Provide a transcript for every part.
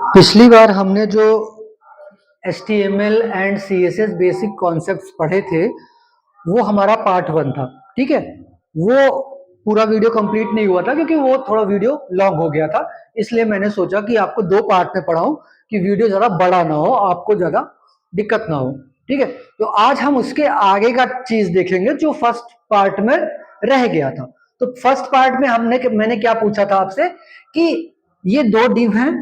पिछली बार हमने जो HTML and CSS basic concepts पढ़े थे वो हमारा पार्ट 1 था। ठीक है, वो पूरा वीडियो कंप्लीट नहीं हुआ था क्योंकि वो थोड़ा वीडियो लॉन्ग हो गया था, इसलिए मैंने सोचा कि आपको 2 पार्ट में पढ़ाऊं कि वीडियो ज़्यादा बड़ा ना हो, आपको ज़्यादा दिक्कत ना हो। ठीक है, तो आज हम उसके आगे का चीज़ देखेंगे जो फर्स्ट पार्ट में रह गया था। तो फर्स्ट पार्ट में मैंने क्या पूछा था आपसे कि ये 2 डिव हैं।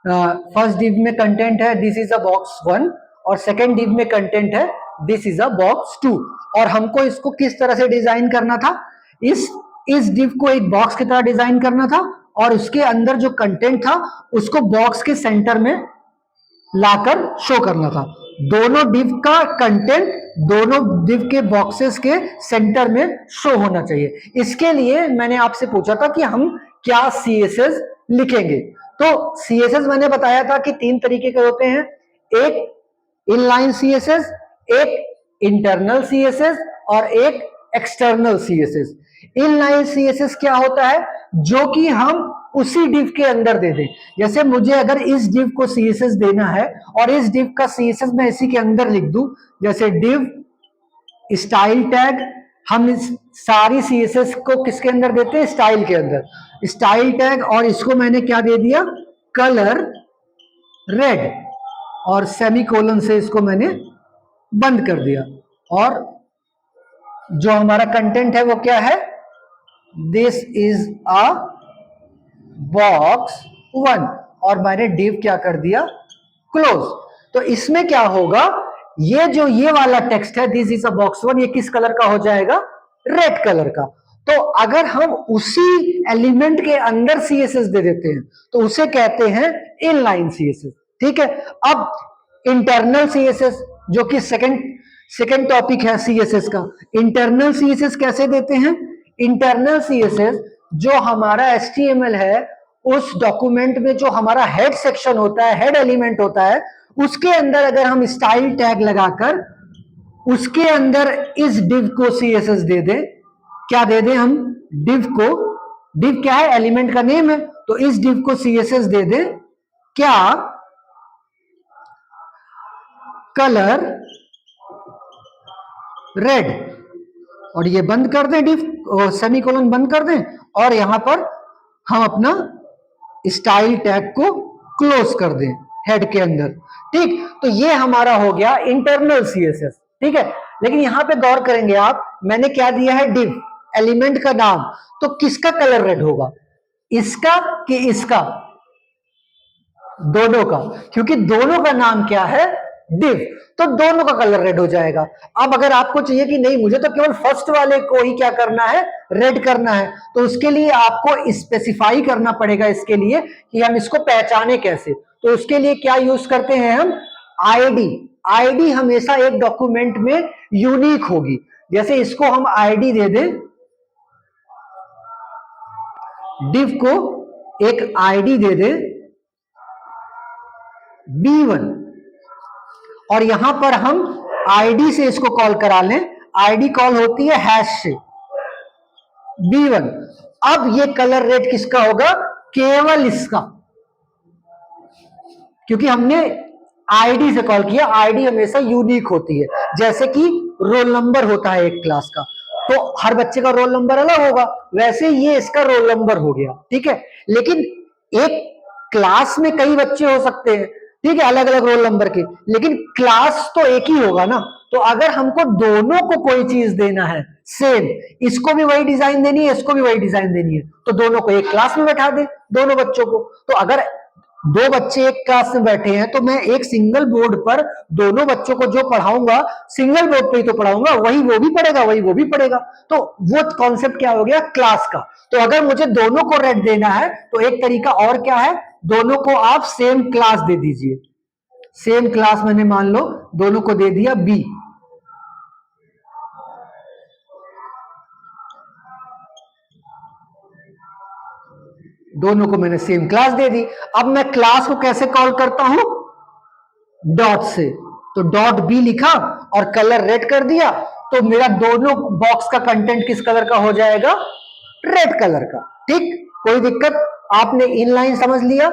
फर्स्ट डिव में कंटेंट है दिस इज अ बॉक्स 1 और सेकेंड डिव में कंटेंट है दिस इज अ बॉक्स 2, और हमको इसको किस तरह से डिजाइन करना था, इस डिव को एक बॉक्स की तरह डिजाइन करना था और उसके अंदर जो कंटेंट था उसको बॉक्स के सेंटर में लाकर शो करना था। दोनों डिव का कंटेंट दोनों डिव के बॉक्सेस के सेंटर में शो होना चाहिए। इसके लिए मैंने आपसे पूछा था कि हम क्या CSS लिखेंगे। तो CSS मैंने बताया था कि 3 तरीके के होते हैं, एक इनलाइन CSS, एक इंटरनल CSS और एक एक्सटर्नल CSS। इनलाइन CSS क्या होता है, जो कि हम उसी डिव के अंदर दे दें। जैसे मुझे अगर इस डिव को CSS देना है और इस डिव का CSS मैं इसी के अंदर लिख दूं, जैसे डिव स्टाइल टैग, हम इस सारी CSS को किसके अंदर देते हैं, स्टाइल के अंदर, स्टाइल टैग, और इसको मैंने क्या दे दिया, कलर रेड, और सेमीकोलन से इसको मैंने बंद कर दिया। और जो हमारा कंटेंट है वो क्या है, दिस इज अ बॉक्स 1, और मैंने डिव क्या कर दिया, क्लोज। तो इसमें क्या होगा, ये वाला टेक्स्ट है दिस इज अ बॉक्स 1, ये किस कलर का हो जाएगा, रेड कलर का। तो अगर हम उसी एलिमेंट के अंदर CSS दे देते हैं तो उसे कहते हैं इनलाइन CSS। ठीक है, अब इंटरनल CSS जो कि सेकंड टॉपिक है CSS का, इंटरनल CSS कैसे देते हैं। इंटरनल CSS जो हमारा HTML है उस डॉक्यूमेंट में जो हमारा हेड सेक्शन होता है, हेड एलिमेंट होता है, उसके अंदर अगर हम स्टाइल टैग लगाकर उसके अंदर इस डिव को CSS दे दें, क्या दे दें हम, डिव को, डिव क्या है, एलिमेंट का नेम है, तो इस डिव को CSS दे दें क्या, कलर रेड, और ये बंद कर दें डिव, सेमीकोलन बंद कर दें, और यहां पर हम अपना स्टाइल टैग को क्लोज कर दें हेड के अंदर। ठीक, तो ये हमारा हो गया इंटरनल CSS। ठीक है, लेकिन यहां पे गौर करेंगे आप, मैंने क्या दिया है, डिव, एलिमेंट का नाम, तो किसका कलर रेड होगा, इसका कि इसका, दोनों का, क्योंकि दोनों का नाम क्या है, डिव, तो दोनों का कलर रेड हो जाएगा। अब अगर आपको चाहिए कि नहीं मुझे तो केवल फर्स्ट वाले को ही क्या करना है, रेड करना है, तो उसके लिए आपको स्पेसिफाई करना पड़ेगा इसके लिए कि हम इसको पहचाने कैसे। तो उसके लिए क्या यूज करते हैं हम, आईडी हमेशा एक डॉक्यूमेंट में यूनिक होगी। जैसे इसको हम आईडी दे दें, डिव को एक आईडी दे दें B1, और यहां पर हम आईडी से इसको कॉल करा लें, आईडी कॉल होती है हैश से B1। अब ये कलर रेड किसका होगा, केवल इसका, क्योंकि हमने आईडी से कॉल किया, आईडी हमेशा यूनिक होती है। जैसे कि रोल नंबर होता है एक क्लास का, तो हर बच्चे का रोल नंबर अलग होगा, वैसे ये इसका रोल नंबर हो गया। ठीक है, लेकिन एक क्लास में कई बच्चे हो सकते हैं, ठीक है, अलग अलग रोल नंबर के, लेकिन क्लास तो एक ही होगा ना। तो अगर हमको दोनों को कोई चीज देना है सेम, इसको भी वही डिजाइन देनी है, इसको भी वही डिजाइन देनी है, तो दोनों को एक क्लास में बैठा दे, दोनों बच्चों को। तो अगर 2 बच्चे एक क्लास में बैठे हैं तो मैं एक सिंगल बोर्ड पर दोनों बच्चों को जो पढ़ाऊंगा सिंगल बोर्ड पे ही तो पढ़ाऊंगा, वही वो भी पढ़ेगा, वही वो भी पढ़ेगा। तो वो कॉन्सेप्ट क्या हो गया, क्लास का। तो अगर मुझे दोनों को रेड देना है तो एक तरीका और क्या है, दोनों को आप सेम क्लास दे दीजिए। सेम क्लास मैंने मान लो दोनों को दे दिया B, दोनों को मैंने सेम क्लास दे दी। अब मैं क्लास को कैसे कॉल करता हूं, डॉट से, तो डॉट B लिखा और कलर रेड कर दिया, तो मेरा दोनों बॉक्स का कंटेंट किस कलर का हो जाएगा, रेड कलर का। ठीक, कोई दिक्कत, आपने इनलाइन समझ लिया।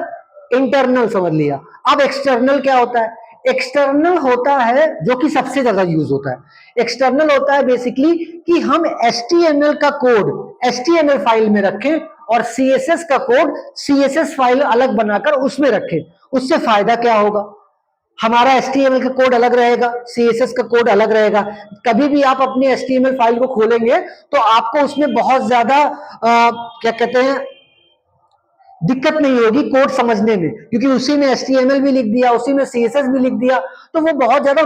इंटरनल समझ लिया। अब एक्सटर्नल क्या होता है? एक्सटर्नल होता है जो कि सबसे ज्यादा यूज होता है। एक्सटर्नल होता है बेसिकली कि हम HTML का कोड HTML फाइल में रखें और CSS का कोड CSS फाइल अलग बनाकर उसमें रखें। उससे फायदा क्या होगा? हमारा HTML का कोड अलग रहेगा, CSS का कोड अलग रहेगा। कभी भी आप अपनी HTML फाइल को खोलेंगे तो आपको उसमें बहुत ज्यादा क्या कहते हैं, दिक्कत नहीं होगी कोड समझने में, क्योंकि उसी में HTML भी लिख दिया, उसी में CSS भी लिख दिया, तो वो बहुत ज्यादा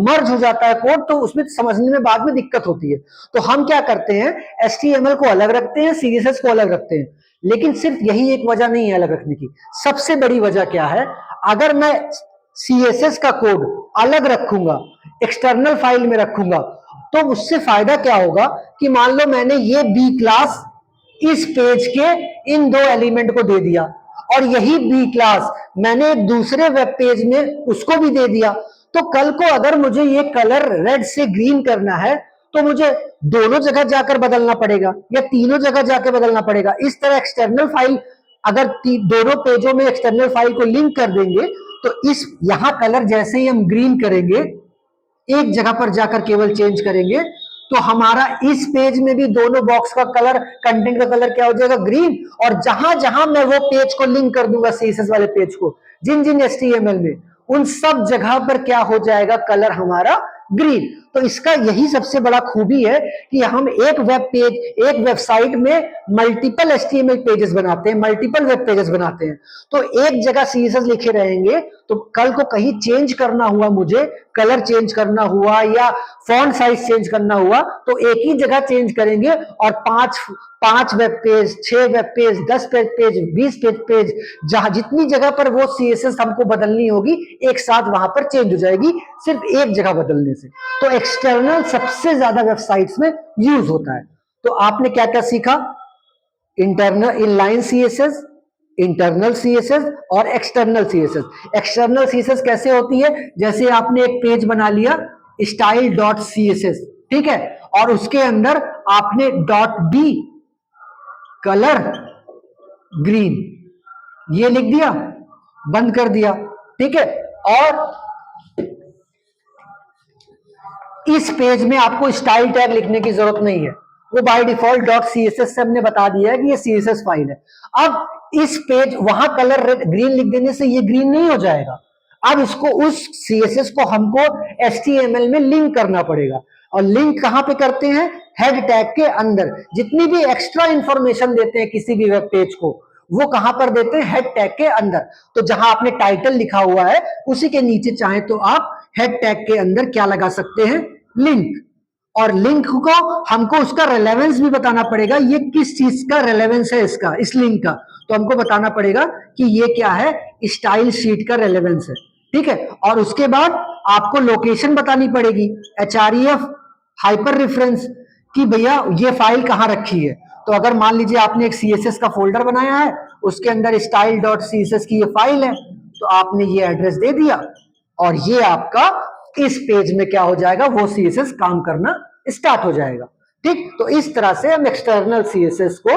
मर्ज हो जाता है कोड, तो उसमें समझने में बाद में दिक्कत होती है। तो हम क्या करते हैं, HTML को अलग रखते हैं, CSS को अलग रखते हैं। लेकिन सिर्फ यही एक वजह नहीं है अलग रखने की, सबसे बड़ी वजह क्या है? अगर मैं CSS का कोड अलग रखूंगा, एक्सटर्नल फाइल में रखूंगा, तो उससे फायदा क्या होगा कि मान लो मैंने ये बी क्लास इस पेज के इन दो एलिमेंट को दे दिया और यही बी क्लास मैंने एक दूसरे वेब पेज में उसको भी दे दिया, तो कल को अगर मुझे ये कलर रेड से ग्रीन करना है तो मुझे दोनों जगह जाकर बदलना पड़ेगा या तीनों जगह जाकर बदलना पड़ेगा। इस तरह एक्सटर्नल फाइल अगर दोनों पेजों में एक्सटर्नल फाइल को लिंक कर देंगे तो इस यहां कलर जैसे ही हम ग्रीन करेंगे, एक जगह पर जाकर केवल चेंज करेंगे, तो हमारा इस पेज में भी दोनों बॉक्स का कलर, कंटेंट का कलर क्या हो जाएगा? ग्रीन। और जहां जहां मैं वो पेज को लिंक कर दूंगा CSS वाले पेज को, जिन जिन HTML में, उन सब जगह पर क्या हो जाएगा? कलर हमारा ग्रीन। तो इसका यही सबसे बड़ा खूबी है कि हम एक वेब पेज, एक वेबसाइट में मल्टीपल HTML पेजेस बनाते हैं, मल्टीपल वेब पेजेस बनाते हैं। तो एक जगह CSS लिखे रहेंगे, तो कल को कहीं चेंज करना हुआ, मुझे कलर चेंज करना हुआ या फॉन्ट साइज चेंज करना हुआ, तो एक ही जगह चेंज करेंगे और पांच web page, 6 web page, 10 page, 20 page, जहां जितनी जगह पर वो CSS हमको बदलनी होगी, एक साथ वहां पर चेंज हो जाएगी सिर्फ एक जगह बदलने से। तो एक्सटर्नल सबसे ज्यादा वेबसाइट्स में यूज होता है। तो आपने क्या क्या सीखा? Internal inline CSS, internal CSS और एक्सटर्नल CSS। एक्सटर्नल CSS कैसे होती है? जैसे आपने एक पेज बना लिया style.css, ठीक है, और उसके अंदर आपने .b कलर ग्रीन ये लिख दिया, बंद कर दिया, ठीक है। और इस पेज में आपको स्टाइल टैग लिखने की जरूरत नहीं है, वो बाय डिफॉल्ट .css से हमने बता दिया है कि ये CSS फाइल है। अब इस पेज वहां कलर रेड ग्रीन लिख देने से ये ग्रीन नहीं हो जाएगा, अब इसको उस CSS को हमको HTML में लिंक करना पड़ेगा। और लिंक कहां पे करते हैं? हेड टैग के अंदर। जितनी भी एक्स्ट्रा इंफॉर्मेशन देते हैं किसी भी वेब पेज को, वो कहां पर देते हैं? हेड टैग के अंदर। तो जहां आपने टाइटल लिखा हुआ है उसी के नीचे चाहे तो आप हेड टैग के अंदर क्या लगा सकते हैं? लिंक। और लिंक को हमको उसका रेलेवेंस भी बताना पड़ेगा, ये किस चीज का रेलेवेंस है इसका, इस लिंक का। तो हमको बताना पड़ेगा कि ये क्या है? स्टाइल शीट का रेलेवेंस है, ठीक है। और उसके बाद आपको लोकेशन बतानी पड़ेगी, href हाइपर रेफरेंस, कि भैया ये फाइल कहां रखी है। तो अगर मान लीजिए आपने एक CSS का फोल्डर बनाया है, उसके अंदर style.css की ये फाइल है, तो आपने ये एड्रेस दे दिया और ये आपका इस पेज में क्या हो जाएगा? वो CSS काम करना स्टार्ट हो जाएगा, ठीक। तो इस तरह से हम एक्सटर्नल CSS को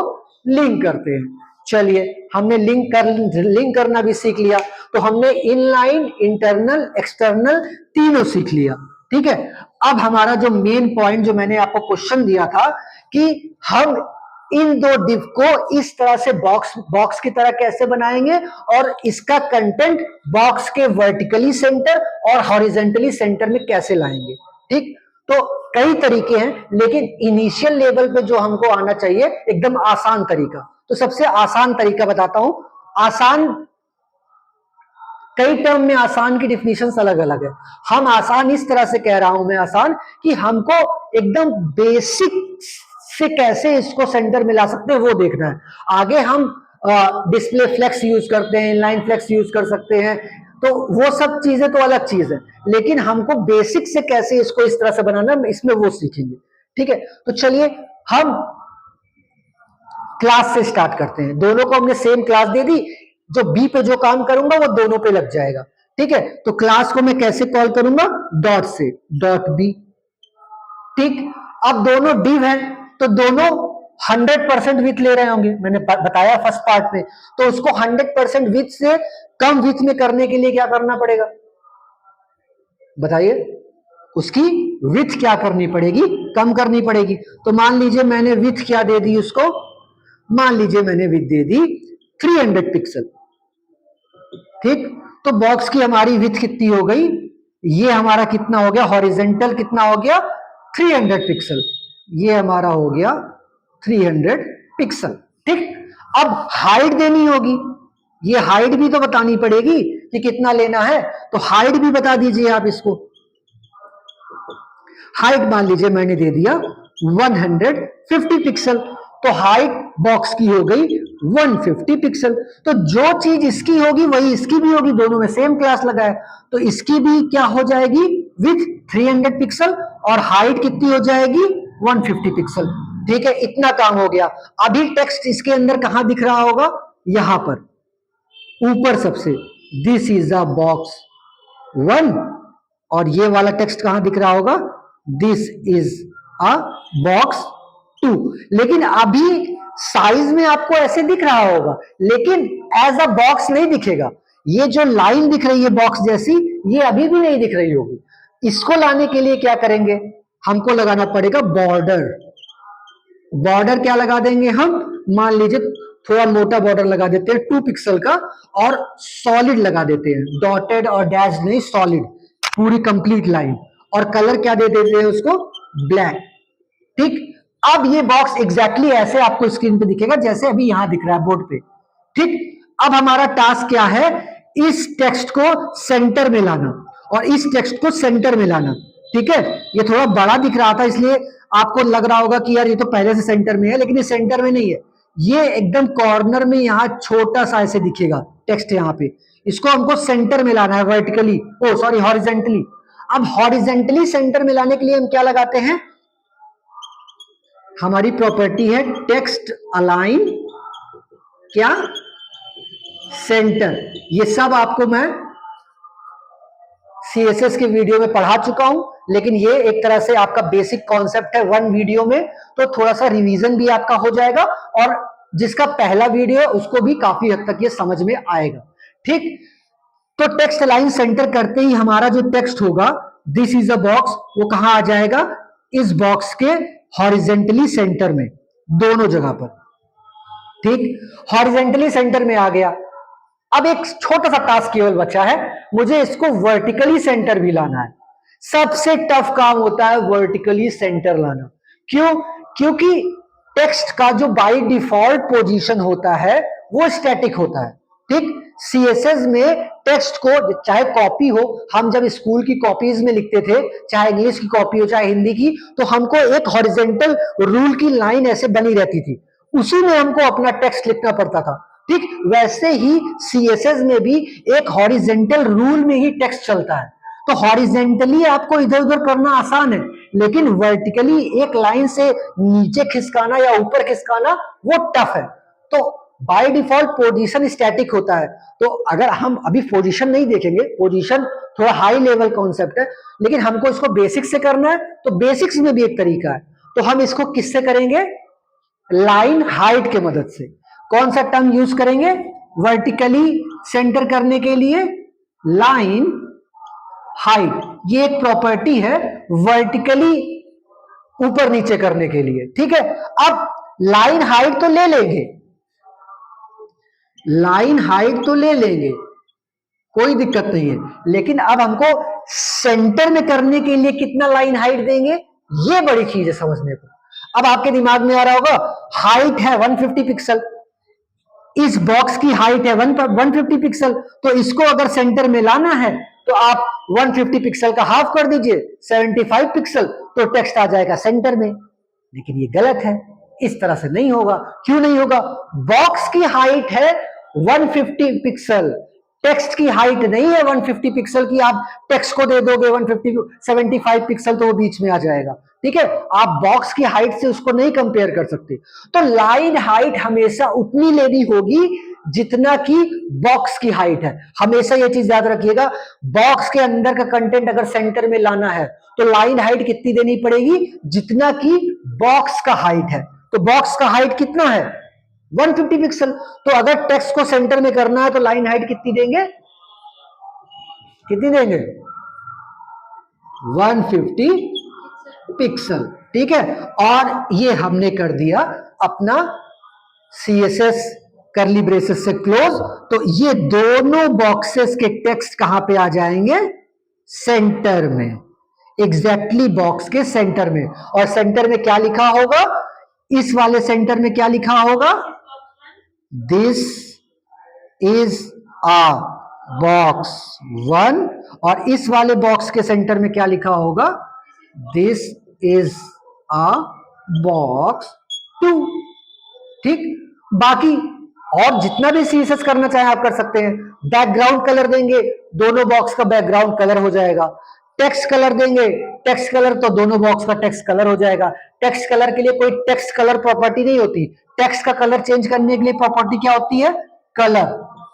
लिंक करते हैं। चलिए, हमने लिंक करना भी सीख लिया, तो हमने इनलाइन, इंटरनल, एक्सटर्नल तीनों सीख लिया, ठीक है। अब हमारा जो मेन पॉइंट, जो मैंने आपको क्वेश्चन दिया था कि हम इन दो डिव को इस तरह से बॉक्स की तरह कैसे बनाएंगे और इसका कंटेंट बॉक्स के वर्टिकली सेंटर और हॉरिजेंटली सेंटर में कैसे लाएंगे, ठीक। तो कई तरीके हैं, लेकिन इनिशियल लेवल पे जो हमको आना चाहिए एकदम आसान तरीका, तो सबसे आसान तरीका बताता हूं। आसान, कई टर्म में आसान की डिफिनेशन अलग अलग है। हम आसान इस तरह से कह रहा हूं मैं, आसान कि हमको एकदम बेसिक से कैसे इसको सेंटर में ला सकते हैं वो देखना है। आगे हम डिस्प्ले फ्लेक्स यूज करते हैं, इनलाइन फ्लेक्स यूज कर सकते हैं, तो वो सब चीजें तो अलग चीज है, लेकिन हमको बेसिक से कैसे इसको इस तरह से बनाना इसमें वो सीखेंगे, ठीक है। तो चलिए हम क्लास से स्टार्ट करते हैं। दोनों को हमने सेम क्लास दे दी, जो बी पे जो काम करूंगा वो दोनों पे लग जाएगा, ठीक है। तो क्लास को मैं कैसे कॉल करूंगा? डॉट से, .b, ठीक। अब दोनों डिव हैं तो दोनों 100% विथ ले रहे होंगे, मैंने बताया फर्स्ट पार्ट में। तो उसको 100% विथ से कम विथ में करने के लिए क्या करना पड़ेगा बताइए? उसकी विथ क्या करनी पड़ेगी? कम करनी पड़ेगी। तो मान लीजिए मैंने विथ क्या दे दी उसको, मान लीजिए मैंने विथ दे दी 300 पिक्सल। ठीक, तो बॉक्स की हमारी विथ कितनी हो गई? ये हमारा कितना हो गया? हॉरिजेंटल कितना हो गया? 300 पिक्सल। ये हमारा हो गया 300 पिक्सल। ठीक, अब हाइट देनी होगी, ये हाइट भी तो बतानी पड़ेगी कि कितना लेना है। तो हाइट भी बता दीजिए आप इसको। हाइट मान लीजिए मैंने दे दिया 150 पिक्सल, तो हाइट बॉक्स की हो गई 150 पिक्सल। तो जो चीज इसकी होगी वही इसकी भी होगी, दोनों में सेम क्लास लगा है, तो इसकी भी क्या हो जाएगी? विथ 300 पिक्सल, और हाइट कितनी हो जाएगी? 150 पिक्सल। ठीक है, इतना काम हो गया। अभी टेक्स्ट इसके अंदर कहां दिख रहा होगा? यहां पर ऊपर सबसे, दिस इज अ बॉक्स 1, और ये वाला टेक्स्ट कहां दिख रहा होगा? This is a box 2। लेकिन अभी साइज में आपको ऐसे दिख रहा होगा, लेकिन एज अ बॉक्स नहीं दिखेगा। ये जो लाइन दिख रही है बॉक्स जैसी, ये अभी भी नहीं दिख रही होगी। इसको लाने के लिए क्या करेंगे? हमको लगाना पड़ेगा बॉर्डर। बॉर्डर क्या लगा देंगे हम? मान लीजिए थोड़ा मोटा बॉर्डर लगा देते हैं 2 पिक्सल का, और सॉलिड लगा देते हैं, डॉटेड और डैश नहीं, सॉलिड, पूरी कंप्लीट लाइन। और कलर क्या दे देते हैं उसको? ब्लैक। ठीक, अब ये बॉक्स एग्जैक्टली ऐसे आपको स्क्रीन पे दिखेगा जैसे अभी यहां दिख रहा है बोर्ड पे। ठीक, अब हमारा टास्क क्या है? इस टेक्स्ट को सेंटर में लाना, और इस टेक्स्ट को सेंटर में लाना। ठीक है, ये थोड़ा बड़ा दिख रहा था इसलिए आपको लग रहा होगा कि यार ये तो पहले से सेंटर में है, लेकिन ये सेंटर में नहीं है, ये एकदम कॉर्नर में यहां छोटा सा ऐसे दिखेगा टेक्स्ट यहां पे। इसको हमको सेंटर में लाना है, वर्टिकली, ओ सॉरी हॉरिजेंटली। अब हॉरिजेंटली सेंटर में लाने के लिए हम क्या लगाते हैं? हमारी प्रॉपर्टी है टेक्स्ट अलाइन क्या? सेंटर। ये सब आपको मैं सीएसएस के वीडियो में पढ़ा चुका हूं, लेकिन ये एक तरह से आपका बेसिक कॉन्सेप्ट है वन वीडियो में, तो थोड़ा सा रिवीजन भी आपका हो जाएगा, और जिसका पहला वीडियो है उसको भी काफी हद तक ये समझ में आएगा। ठीक, तो टेक्स्ट अलाइन सेंटर करते ही हमारा जो टेक्स्ट होगा दिस इज अ बॉक्स, वो कहां आ जाएगा? इस बॉक्स के हॉरिजेंटली सेंटर में, दोनों जगह पर। ठीक, हॉरिजेंटली सेंटर में आ गया। अब एक छोटा सा टास्क केवल बचा है, मुझे इसको वर्टिकली सेंटर भी लाना है। सबसे टफ काम होता है वर्टिकली सेंटर लाना। क्यों? क्योंकि टेक्स्ट का जो बाय डिफॉल्ट पोजीशन होता है वो स्टैटिक होता है। ठीक, सीएसएस में टेक्स्ट को चाहे कॉपी हो, हम जब स्कूल की कॉपीज में लिखते थे, चाहे इंग्लिश की कॉपी हो चाहे हिंदी की, तो हमको एक हॉरिजेंटल रूल की लाइन ऐसे बनी रहती थी, उसी में हमको अपना टेक्स्ट लिखना पड़ता था। ठीक, वैसे ही सीएसएस में भी एक हॉरिजेंटल रूल में ही टेक्स्ट चलता है। तो हॉरिजेंटली आपको इधर उधर करना आसान है, लेकिन वर्टिकली एक लाइन से नीचे खिसकाना या ऊपर खिसकाना वो टफ है। तो बाय डिफॉल्ट पोजीशन स्टैटिक होता है। तो अगर हम अभी पोजीशन नहीं देखेंगे, पोजीशन थोड़ा हाई लेवल कॉन्सेप्ट है, लेकिन हमको इसको बेसिक्स से करना है, तो बेसिक्स में भी एक तरीका है। तो हम इसको किससे करेंगे? लाइन हाइट के मदद से। कौन सा टर्म यूज करेंगे वर्टिकली सेंटर करने के लिए? Line height. ये एक प्रॉपर्टी है वर्टिकली ऊपर नीचे करने के लिए। ठीक है, अब लाइन हाइट तो ले लेंगे, लाइन हाइट तो ले लेंगे, कोई दिक्कत नहीं है, लेकिन अब हमको सेंटर में करने के लिए कितना लाइन हाइट देंगे, ये बड़ी चीज है समझने को। अब आपके दिमाग में आ रहा होगा हाइट है 150 पिक्सल, इस बॉक्स की हाइट है 150 पिक्सल, तो इसको अगर सेंटर में लाना है तो आप 150 पिक्सल का हाफ कर दीजिए 75 पिक्सल, तो टेक्स्ट आ जाएगा सेंटर में। लेकिन ये गलत है, इस तरह से नहीं होगा। क्यों नहीं होगा? बॉक्स की हाइट है 150 पिक्सल, टेक्स्ट की हाइट नहीं है 150 पिक्सल की। आप टेक्स्ट को दे दोगे 150 75 पिक्सल, तो वो बीच में आ जाएगा। ठीक है, आप बॉक्स की हाइट से उसको नहीं कंपेयर कर सकते। तो लाइन हाइट हमेशा उतनी लेनी होगी जितना कि बॉक्स की हाइट है। हमेशा ये चीज याद रखिएगा, बॉक्स के अंदर का कंटेंट अगर सेंटर में लाना है तो लाइन हाइट कितनी देनी पड़ेगी? जितना कि बॉक्स का हाइट है। तो बॉक्स का हाइट कितना है 150 पिक्सल। तो अगर टेक्स्ट को सेंटर में करना है तो लाइन हाइट कितनी देंगे, कितनी देंगे 150 पिक्सल। ठीक है, और ये हमने कर दिया अपना CSS करली ब्रेसेस से क्लोज। तो ये दोनों बॉक्सेस के टेक्स्ट कहां पे आ जाएंगे, सेंटर में, एग्जैक्टली बॉक्स के सेंटर में। और सेंटर में क्या लिखा होगा, इस वाले सेंटर में क्या लिखा होगा, दिस इज अ बॉक्स 1, और इस वाले बॉक्स के सेंटर में क्या लिखा होगा, दिस इज अ बॉक्स 2। ठीक, बाकी और जितना भी CSS करना चाहे आप कर सकते हैं। बैकग्राउंड कलर देंगे, दोनों बॉक्स का बैकग्राउंड कलर हो जाएगा। टेक्स्ट कलर देंगे, टेक्स्ट कलर तो दोनों बॉक्स का टेक्स्ट कलर हो जाएगा। टेक्स्ट कलर के लिए कोई टेक्स्ट कलर प्रॉपर्टी नहीं होती, टेक्स्ट का कलर चेंज करने के लिए प्रॉपर्टी क्या होती है, कलर।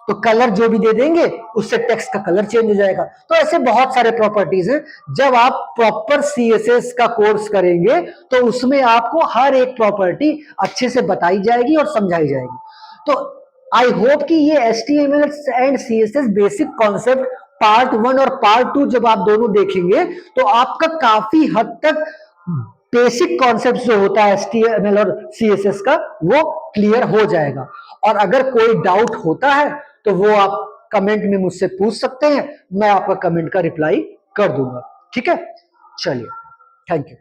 तो कलर जो भी दे देंगे उससे टेक्स्ट का कलर चेंज हो जाएगा। तो ऐसे बहुत सारे प्रॉपर्टीज हैं। जब आप प्रॉपर CSS का कोर्स करेंगे तो उसमें आपको हर एक प्रॉपर्टी अच्छे से बताई जाएगी और समझाई जाएगी। तो आई होप कि ये HTML and CSS basic concept part 1 और पार्ट 2 जब आप दोनों देखेंगे तो आपका काफी हद तक बेसिक कॉन्सेप्ट जो होता है HTML और CSS का वो क्लियर हो जाएगा। और अगर कोई डाउट होता है तो वो आप कमेंट में मुझसे पूछ सकते हैं, मैं आपका कमेंट का रिप्लाई कर दूंगा। ठीक है, चलिए, थैंक यू।